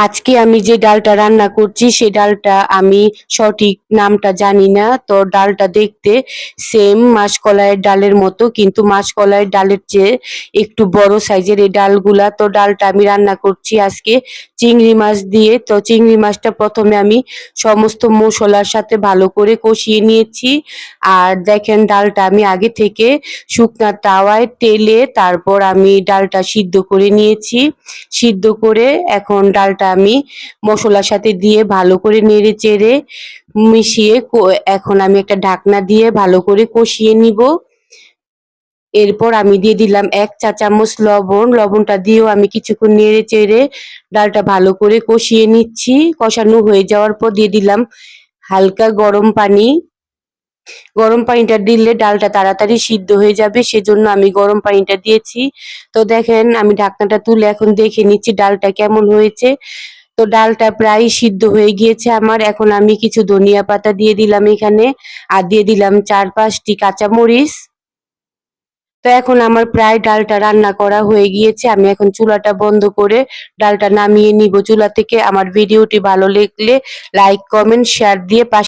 আজকে আমি যে ডালটা রান্না করছি সেই ডালটা আমি সঠিক নামটা জানি না। তো ডালটা দেখতে সেম মাসকলাইয়ের ডালের মতো, কিন্তু মাসকলাইয়ের ডালের চেয়ে একটু বড় সাইজের এই ডালগুলা। তো ডালটা আমি রান্না করছি আজকে চিংড়ি মাছ দিয়ে। তো চিংড়ি মাছটা প্রথমে আমি সমস্ত মশলার সাথে ভালো করে কষিয়ে নিয়েছি। আর দেখেন ডালটা আমি আগে থেকে শুকনা তাওয়ায় তেলে তারপর আমি ডালটা সিদ্ধ করে নিয়েছি। সিদ্ধ করে এখন ডালটা আমি মশলার সাথে দিয়ে ভালো করে নেড়ে চেড়ে মিশিয়ে এখন আমি একটা ঢাকনা দিয়ে ভালো করে কষিয়ে নিব। এরপর আমি দিয়ে দিলাম 1 চা চামচ লবণ। লবণটা দিয়েও আমি কিছুক্ষণ নেড়ে চেড়ে ডালটা ভালো করে কষিয়ে নিচ্ছি। কষানো হয়ে যাওয়ার পর দিয়ে দিলাম হালকা গরম পানি। গরম পানিটা দিলে ডালটা তাড়াতাড়ি সিদ্ধ হয়ে যাবে, সেজন্য আমি গরম পানিটা দিয়েছি। তো দেখেন আমি ঢাকনাটা তুলে এখন দেখে নিচ্ছি ডালটা কেমন হয়েছে। তো ডালটা প্রায় সিদ্ধ হয়ে গিয়েছে আমার। এখন আমি কিছু ধনিয়া পাতা দিয়ে দিলাম এখানে, আর দিয়ে দিলাম 4-5টি কাঁচামরিচ। তো এখন আমার প্রায় ডালটা রান্না করা হয়ে গিয়েছে। আমি এখন চুলাটা বন্ধ করে ডালটা নামিয়ে নিব চুলা থেকে। আমার ভিডিওটি ভালো লাগলে লাইক, কমেন্ট, শেয়ার দিয়ে পাশে